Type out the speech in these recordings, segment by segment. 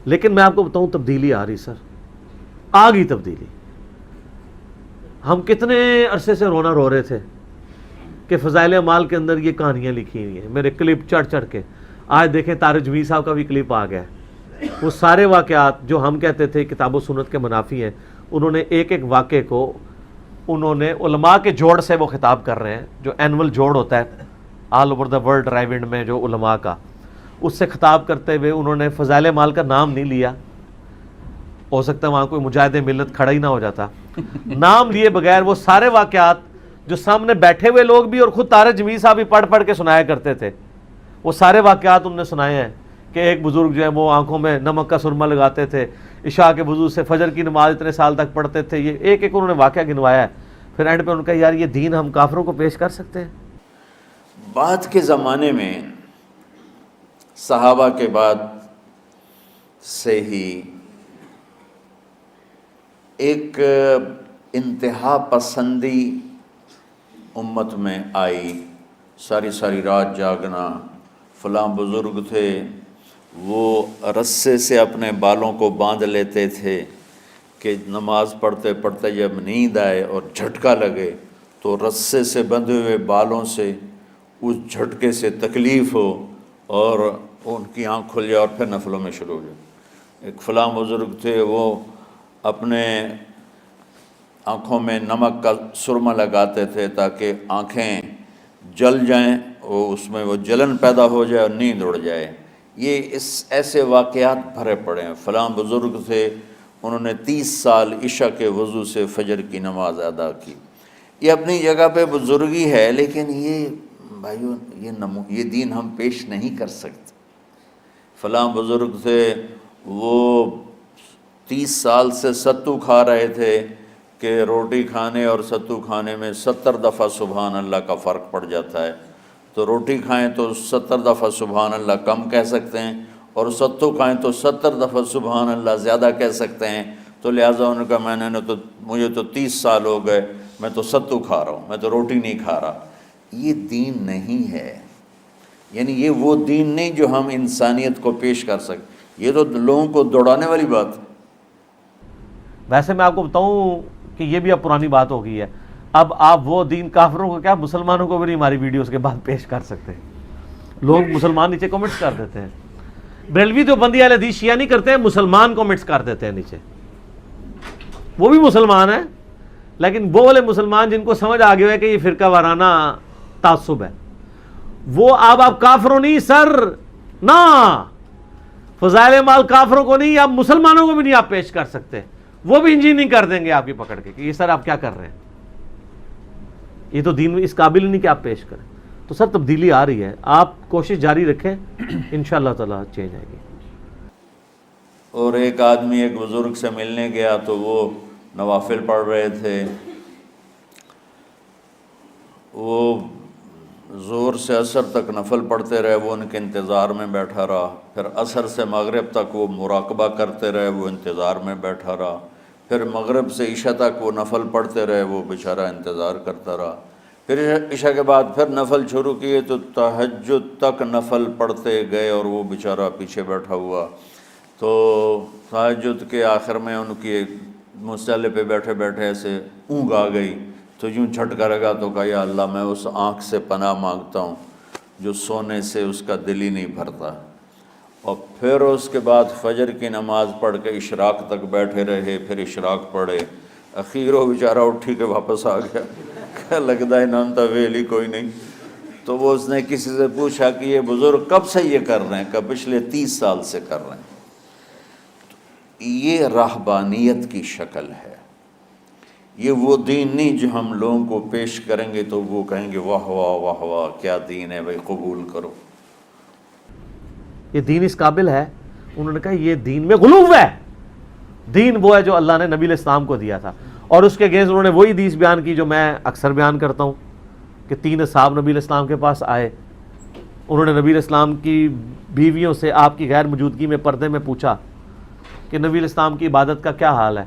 لیکن میں آپ کو بتاؤں تبدیلی آ رہی سر، آ گئی تبدیلی. ہم کتنے عرصے سے رونا رو رہے تھے کہ فضائل اعمال کے اندر یہ کہانیاں لکھی ہوئی ہیں، میرے کلپ چڑھ چڑھ کے. آج دیکھیں طارق جمیل صاحب کا بھی کلپ آ گیا ہے. وہ سارے واقعات جو ہم کہتے تھے کتاب و سنت کے منافی ہیں، انہوں نے ایک ایک واقعے کو انہوں نے علماء کے جوڑ سے وہ خطاب کر رہے ہیں، جو اینول جوڑ ہوتا ہے آل اوور دا ورلڈ ڈرائیو میں جو علماء کا، اس سے خطاب کرتے ہوئے انہوں نے فضائل اعمال کا نام نہیں لیا. ہو سکتا ہے وہاں کوئی مجاہد ملت کھڑا ہی نہ ہو جاتا. نام لیے بغیر وہ سارے واقعات جو سامنے بیٹھے ہوئے لوگ بھی اور خود طارق جمیل صاحب بھی پڑھ پڑھ کے سنایا کرتے تھے، وہ سارے واقعات انہوں نے سنائے ہیں کہ ایک بزرگ جو ہے وہ آنکھوں میں نمک کا سرما لگاتے تھے، عشاء کے وضو سے فجر کی نماز اتنے سال تک پڑھتے تھے. یہ ایک ایک انہوں نے واقعہ گنوایا ہے. پھر اینڈ پہ ان کا یار یہ دین ہم کافروں کو پیش کر سکتے ہیں؟ بعد کے زمانے میں صحابہ کے بعد سے ہی ایک انتہا پسندی امت میں آئی. ساری ساری رات جاگنا. فلاں بزرگ تھے وہ رسے سے اپنے بالوں کو باندھ لیتے تھے کہ نماز پڑھتے پڑھتے جب نیند آئے اور جھٹکا لگے تو رسے سے بندھے ہوئے بالوں سے اس جھٹکے سے تکلیف ہو اور ان کی آنکھ کھل جائے اور پھر نفلوں میں شروع ہو جائے. ایک فلاں بزرگ تھے وہ اپنے آنکھوں میں نمک کا سرما لگاتے تھے تاکہ آنکھیں جل جائیں اور اس میں وہ جلن پیدا ہو جائے اور نیند اڑ جائے. یہ ایسے واقعات بھرے پڑے ہیں. فلاں بزرگ تھے انہوں نے 30 سال عشاء کے وضو سے فجر کی نماز ادا کی. یہ اپنی جگہ پہ بزرگی ہے، لیکن یہ بھائیو یہ دین ہم پیش نہیں کر سکتے. فلاں بزرگ تھے وہ 30 سال سے ستو کھا رہے تھے کہ روٹی کھانے اور ستو کھانے میں 70 دفعہ سبحان اللہ کا فرق پڑ جاتا ہے. تو روٹی کھائیں تو 70 دفعہ سبحان اللہ کم کہہ سکتے ہیں، اور ستو کھائیں تو 70 دفعہ سبحان اللہ زیادہ کہہ سکتے ہیں. تو لہٰذا ان کا مجھے تو 30 سال ہو گئے، میں تو ستو کھا رہا ہوں، میں تو روٹی نہیں کھا رہا. یہ دین نہیں ہے. یعنی یہ وہ دین نہیں جو ہم انسانیت کو پیش کر سکیں. یہ تو لوگوں کو دوڑانے والی بات ہے. ویسے میں آپ کو بتاؤں کہ یہ بھی اب پرانی بات ہو گئی ہے. اب آپ وہ دین کافروں کو کیا مسلمانوں کو بھی نہیں ہماری ویڈیوز کے بعد پیش کر سکتے. لوگ مسلمان نیچے کمنٹس کر دیتے ہیں. بریلوی تو بندی اہل حدیث شیعہ نہیں کرتے ہیں، مسلمان کمنٹس کر دیتے ہیں نیچے. وہ بھی مسلمان ہیں لیکن وہ والے مسلمان جن کو سمجھ آ گیا ہے کہ یہ فرقہ وارانہ تعصب ہے، وہ آپ کافروں نہیں سر، نہ فضائل اعمال کافروں کو نہیں، آپ مسلمانوں کو بھی نہیں آپ پیش کر سکتے. وہ بھی انجینئرنگ کر دیں گے آپ کی پکڑ کے کہ یہ سر آپ کیا کر رہے ہیں، یہ تو دین اس قابل نہیں کہ آپ پیش کریں. تو سر تبدیلی آ رہی ہے، آپ کوشش جاری رکھیں، انشاءاللہ تعالی چینج آئے گی. اور ایک آدمی ایک بزرگ سے ملنے گیا تو وہ نوافل پڑھ رہے تھے. وہ ظہر سے عصر تک نفل پڑھتے رہے، وہ ان کے انتظار میں بیٹھا رہا. پھر عصر سے مغرب تک وہ مراقبہ کرتے رہے، وہ انتظار میں بیٹھا رہا. پھر مغرب سے عشاء تک وہ نفل پڑھتے رہے، وہ بیچارہ انتظار کرتا رہا. پھر عشاء کے بعد پھر نفل شروع کیے تو تہجد تک نفل پڑھتے گئے اور وہ بیچارہ پیچھے بیٹھا ہوا. تو تہجد کے آخر میں ان کی مصلی پہ بیٹھے بیٹھے ایسے اونگ آ گئی تو یوں جھٹکا لگا تو کہا یا اللہ میں اس آنکھ سے پناہ مانگتا ہوں جو سونے سے اس کا دل ہی نہیں بھرتا. اور پھر اس کے بعد فجر کی نماز پڑھ کے اشراق تک بیٹھے رہے. پھر اشراق پڑھے. اخیر وہ بیچارہ اٹھی کے واپس آ گیا. کیا لگتا ہے نام تھا ویلی کوئی نہیں. تو وہ اس نے کسی سے پوچھا کہ یہ بزرگ کب سے یہ کر رہے ہیں؟ کہ پچھلے 30 سال سے کر رہے ہیں. یہ رہبانیت کی شکل ہے. یہ وہ دین نہیں جو ہم لوگوں کو پیش کریں گے تو وہ کہیں گے واہ واہ واہ واہ کیا دین ہے بھائی، قبول کرو. یہ دین اس قابل ہے. انہوں نے کہا یہ دین میں غلو ہے. دین وہ ہے جو اللہ نے نبی علیہ السلام کو دیا تھا. اور اس کے اگینسٹ انہوں نے وہی حدیث بیان کی جو میں اکثر بیان کرتا ہوں کہ 3 اصحاب نبی علیہ السلام کے پاس آئے. انہوں نے نبی علیہ السلام کی بیویوں سے آپ کی غیر موجودگی میں پردے میں پوچھا کہ نبی علیہ السلام کی عبادت کا کیا حال ہے.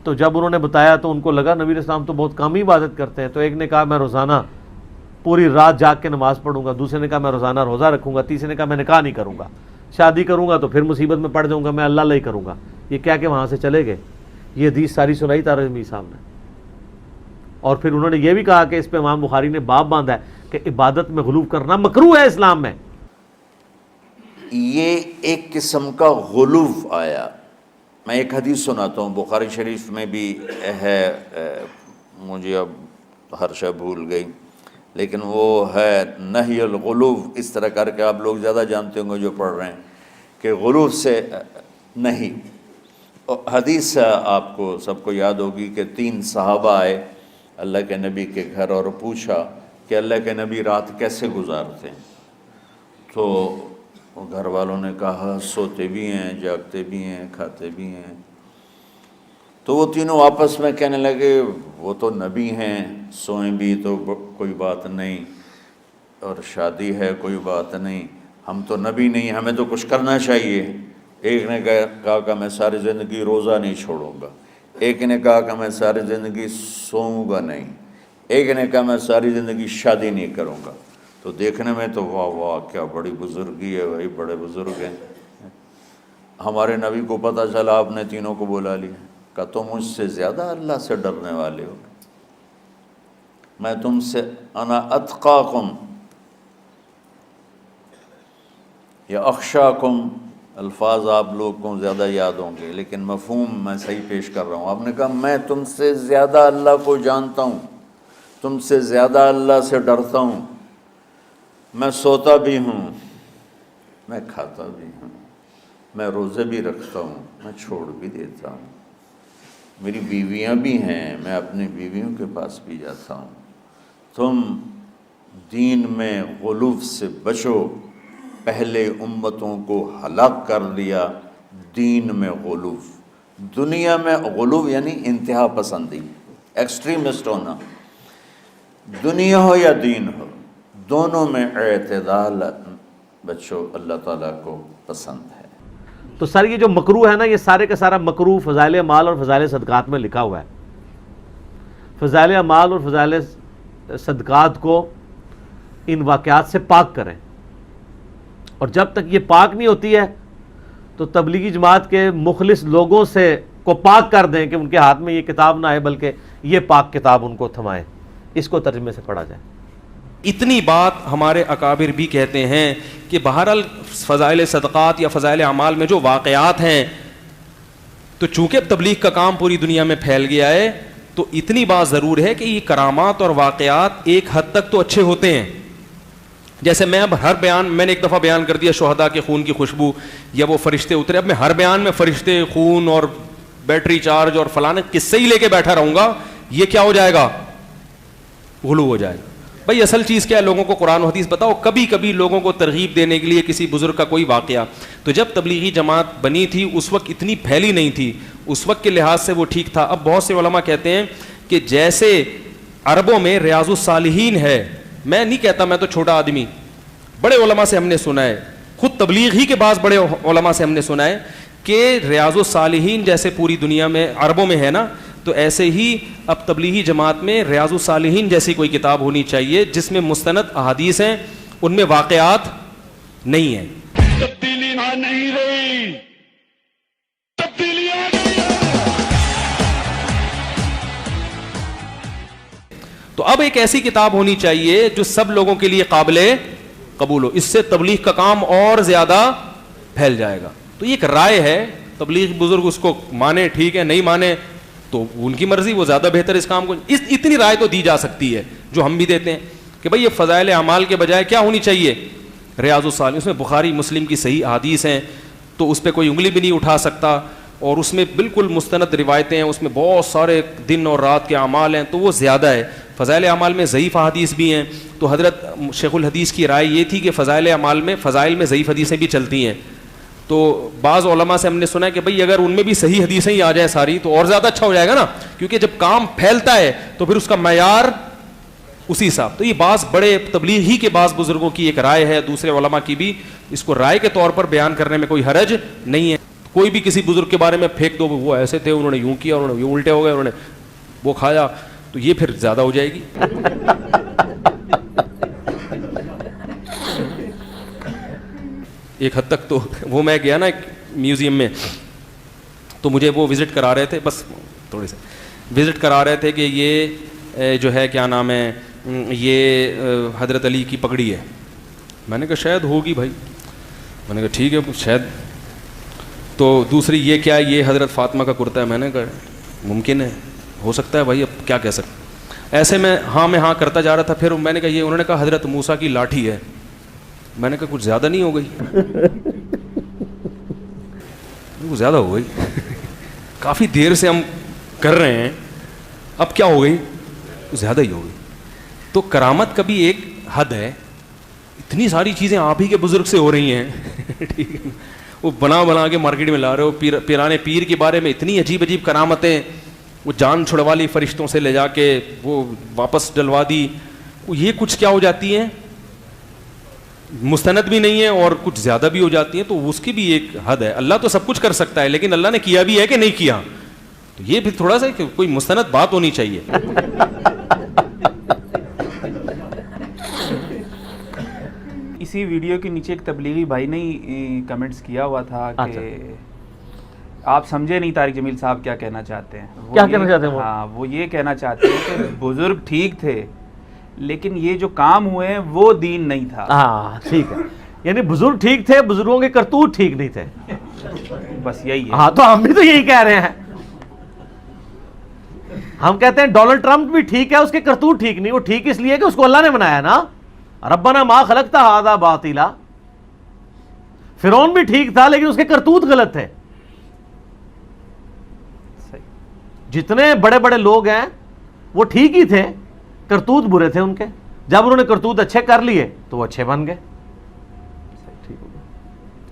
تو جب انہوں نے بتایا تو ان کو لگا نبی علیہ السلام تو بہت کم ہی عبادت کرتے ہیں. تو ایک نے کہا میں روزانہ پوری رات جاگ کے نماز پڑھوں گا، دوسرے نے کہا میں روزانہ روزہ رکھوں گا، تیسرے نے کہا میں نکاح نہیں کروں گا. شادی کروں گا تو پھر مصیبت میں پڑ جاؤں گا، میں اللہ اللہ ہی کروں گا. یہ کہہ کے وہاں سے چلے گئے. یہ حدیث ساری سنائی طارق میر صاحب نے. اور پھر انہوں نے یہ بھی کہا کہ اس پہ امام بخاری نے باب باندھا ہے کہ عبادت میں غلو کرنا مکروہ ہے اسلام میں. یہ ایک قسم کا غلو آیا. میں ایک حدیث سناتا ہوں، بخاری شریف میں بھی ہے، مجھے اب ہر شے بھول گئی، لیکن وہ ہے نہی الغلو. اس طرح کر کے آپ لوگ زیادہ جانتے ہوں گے جو پڑھ رہے ہیں کہ غلو سے نہیں. حدیث آپ کو سب کو یاد ہوگی کہ 3 صحابہ آئے اللہ کے نبی کے گھر اور پوچھا کہ اللہ کے نبی رات کیسے گزارتے ہیں. تو گھر والوں نے کہا سوتے بھی ہیں، جاگتے بھی ہیں، کھاتے بھی ہیں. تو وہ تینوں آپس میں کہنے لگے وہ تو نبی ہیں، سوئیں بھی تو کوئی بات نہیں، اور شادی ہے کوئی بات نہیں، ہم تو نبی نہیں، ہمیں تو کچھ کرنا چاہیے. ایک نے کہا کہ میں ساری زندگی روزہ نہیں چھوڑوں گا. ایک نے کہا کہ میں ساری زندگی سوؤں گا نہیں. ایک نے کہا میں ساری زندگی شادی نہیں کروں گا. تو دیکھنے میں تو واہ واہ کیا بڑی بزرگی ہے بھائی، بڑے بزرگ ہیں. ہمارے نبی کو پتہ چلا آپ نے تینوں کو بلا لیا. کہا تم مجھ سے زیادہ اللہ سے ڈرنے والے ہو. میں تم سے انا اتقاکم یا اخشاکم، الفاظ آپ لوگ کو زیادہ یاد ہوں گے لیکن مفہوم میں صحیح پیش کر رہا ہوں. آپ نے کہا میں تم سے زیادہ اللہ کو جانتا ہوں، تم سے زیادہ اللہ سے ڈرتا ہوں. میں سوتا بھی ہوں، میں کھاتا بھی ہوں، میں روزے بھی رکھتا ہوں، میں چھوڑ بھی دیتا ہوں. میری بیویاں بھی ہیں، میں اپنی بیویوں کے پاس بھی جاتا ہوں. تم دین میں غلو سے بچو. پہلے امتوں کو ہلاک کر دیا دین میں غلو. دنیا میں غلو یعنی انتہا پسندی، ایکسٹریمسٹ ہونا. دنیا ہو یا دین ہو، دونوں میں اعتدال بچو، اللہ تعالیٰ کو پسند ہے. تو سر یہ جو مکروہ ہے نا، یہ سارے کا سارا مکروہ فضائل اعمال اور فضائل صدقات میں لکھا ہوا ہے. فضائل اعمال اور فضائل صدقات کو ان واقعات سے پاک کریں، اور جب تک یہ پاک نہیں ہوتی ہے تو تبلیغی جماعت کے مخلص لوگوں سے کو پاک کر دیں کہ ان کے ہاتھ میں یہ کتاب نہ آئے بلکہ یہ پاک کتاب ان کو تھمائے. اس کو ترجمے سے پڑھا جائے. اتنی بات ہمارے اکابر بھی کہتے ہیں کہ بہرحال فضائل صدقات یا فضائل اعمال میں جو واقعات ہیں، تو چونکہ تبلیغ کا کام پوری دنیا میں پھیل گیا ہے تو اتنی بات ضرور ہے کہ یہ کرامات اور واقعات ایک حد تک تو اچھے ہوتے ہیں. جیسے میں اب ہر بیان، میں نے ایک دفعہ بیان کر دیا شہداء کے خون کی خوشبو یا وہ فرشتے اترے، اب میں ہر بیان میں فرشتے، خون اور بیٹری چارج اور فلانے قصے ہی لے کے بیٹھا رہوں گا، یہ کیا ہو جائے گا؟ غلو ہو جائے گا. بھائی اصل چیز کیا ہے؟ لوگوں کو قرآن و حدیث بتاؤ. کبھی کبھی لوگوں کو ترغیب دینے کے لیے کسی بزرگ کا کوئی واقعہ. تو جب تبلیغی جماعت بنی تھی اس وقت اتنی پھیلی نہیں تھی، اس وقت کے لحاظ سے وہ ٹھیک تھا. اب بہت سے علماء کہتے ہیں کہ جیسے عربوں میں ریاض الصالحین ہے، میں نہیں کہتا میں تو چھوٹا آدمی، بڑے علماء سے ہم نے سنا ہے، خود تبلیغ ہی کے بعض بڑے علماء سے ہم نے سنا ہے کہ ریاض الصالحین جیسے پوری دنیا میں عربوں میں ہے نا، تو ایسے ہی اب تبلیغی جماعت میں ریاض الصالحین جیسی کوئی کتاب ہونی چاہیے جس میں مستند احادیث ہیں، ان میں واقعات نہیں ہیں. تبدیلی نہیں رہی، تبدیلی آ گئی ہے. تو اب ایک ایسی کتاب ہونی چاہیے جو سب لوگوں کے لیے قابل قبول ہو. اس سے تبلیغ کا کام اور زیادہ پھیل جائے گا. تو یہ ایک رائے ہے، تبلیغ بزرگ اس کو مانے ٹھیک ہے، نہیں مانے تو ان کی مرضی، وہ زیادہ بہتر اس کام کو. اتنی رائے تو دی جا سکتی ہے جو ہم بھی دیتے ہیں کہ بھئی یہ فضائل اعمال کے بجائے کیا ہونی چاہیے؟ ریاض الصالحین. اس میں بخاری مسلم کی صحیح احادیث ہیں تو اس پہ کوئی انگلی بھی نہیں اٹھا سکتا، اور اس میں بالکل مستند روایتیں ہیں، اس میں بہت سارے دن اور رات کے اعمال ہیں، تو وہ زیادہ ہے. فضائل اعمال میں ضعیف احادیث بھی ہیں، تو حضرت شیخ الحدیث کی رائے یہ تھی کہ فضائل اعمال میں فضائل میں ضعیف حدیثیں بھی چلتی ہیں. تو بعض علماء سے ہم نے سنا ہے کہ بھئی اگر ان میں بھی صحیح حدیثیں ہی آ جائیں ساری تو اور زیادہ اچھا ہو جائے گا نا، کیونکہ جب کام پھیلتا ہے تو پھر اس کا معیار اسی حساب. تو یہ بعض بڑے تبلیغی کے بعض بزرگوں کی ایک رائے ہے، دوسرے علماء کی بھی، اس کو رائے کے طور پر بیان کرنے میں کوئی حرج نہیں ہے. کوئی بھی کسی بزرگ کے بارے میں پھینک دو وہ ایسے تھے، انہوں نے یوں کیا، انہوں نے یوں الٹے ہو گئے، انہوں نے وہ کھایا، تو یہ پھر زیادہ ہو جائے گی. ایک حد تک تو وہ میں گیا نا ایک میوزیم میں, تو مجھے وہ وزٹ کرا رہے تھے, بس تھوڑے سے وزٹ کرا رہے تھے کہ یہ جو ہے کیا نام ہے, یہ حضرت علی کی پگڑی ہے. میں نے کہا شاید ہوگی بھائی, میں نے کہا ٹھیک ہے شاید. تو دوسری یہ کیا, یہ حضرت فاطمہ کا کرتا ہے. میں نے کہا ممکن ہے, ہو سکتا ہے بھائی, اب کیا کہہ سکتے. ایسے میں ہاں کرتا جا رہا تھا. پھر میں نے کہا یہ, انہوں نے کہا حضرت موسیٰ کی لاٹھی ہے. میں نے کہا کچھ زیادہ نہیں ہو گئی, کچھ زیادہ ہو گئی, کافی دیر سے ہم کر رہے ہیں, اب کیا ہو گئی, کچھ زیادہ ہی ہو گئی. تو کرامت کا بھی ایک حد ہے. اتنی ساری چیزیں آپ ہی کے بزرگ سے ہو رہی ہیں, ٹھیک ہے, وہ بنا کے مارکیٹ میں لا رہے ہو. پیرانے پیر کے بارے میں اتنی عجیب کرامتیں, وہ جان چھڑوا لی فرشتوں سے لے جا کے, وہ واپس ڈلوا دی. یہ کچھ کیا ہو جاتی ہیں, مستند بھی نہیں ہے اور کچھ زیادہ بھی ہو جاتی ہیں. تو اس کی بھی ایک حد ہے. اللہ تو سب کچھ کر سکتا ہے, لیکن اللہ نے کیا بھی ہے کہ نہیں کیا, تو یہ بھی تھوڑا سا کوئی مستند بات ہونی چاہیے. اسی ویڈیو کے نیچے ایک تبلیغی بھائی نے کمنٹس کیا ہوا تھا کہ آپ سمجھے نہیں طارق جمیل صاحب کیا کہنا چاہتے ہیں. کیا کہنا چاہتے ہیں وہ؟ ہاں, وہ یہ کہنا چاہتے ہیں کہ بزرگ ٹھیک تھے, لیکن یہ جو کام ہوئے ہیں وہ دین نہیں تھا. ہاں ٹھیک ہے, یعنی بزرگ ٹھیک تھے, بزرگوں کے کرتوت ٹھیک نہیں تھے. بس یہی ہے. ہاں, تو ہم بھی تو یہی کہہ رہے ہیں. ہم کہتے ہیں ڈونلڈ ٹرمپ بھی ٹھیک ہے, اس کے کرتوت ٹھیک نہیں. وہ ٹھیک اس لیے کہ اس کو اللہ نے بنایا نا, ربنا ما خلقت ھذا باطلا. فرعون بھی ٹھیک تھا, لیکن اس کے کرتوت غلط تھے. جتنے بڑے بڑے لوگ ہیں وہ ٹھیک ہی تھے, کرتوت برے تھے ان کے. جب انہوں نے کرتوت اچھے کر لیے تو وہ اچھے بن گئے.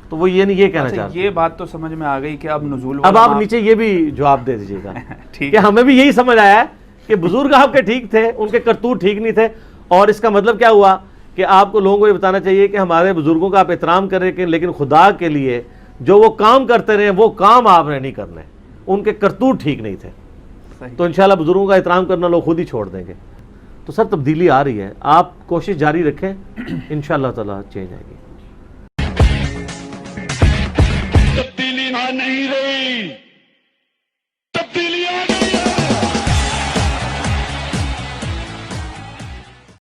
تو وہ یہ نہیں, یہ کہنا چاہتے. یہ بات تو سمجھ میں آ گئی کہ اب نزول, اب آپ نیچے یہ بھی جواب دے دیجیے گا ٹھیک کہ ہمیں بھی یہی سمجھ آیا ہے کہ بزرگ آپ کے ٹھیک تھے, ان کے کرتوت ٹھیک نہیں تھے. اور اس کا مطلب کیا ہوا کہ آپ کو لوگوں کو یہ بتانا چاہیے کہ ہمارے بزرگوں کا آپ احترام کریں, لیکن خدا کے لیے جو وہ کام کرتے رہے وہ کام آپ نے نہیں کرنے, ان کے کرتوت ٹھیک نہیں تھے. تو انشاءاللہ بزرگوں کا احترام کرنا لوگ خود ہی چھوڑ دیں گے. تو سر تبدیلی آ رہی ہے, آپ کوشش جاری رکھیں, انشاءاللہ تعالی چینج آئے گی. تبدیلی نہ نہیں رہی.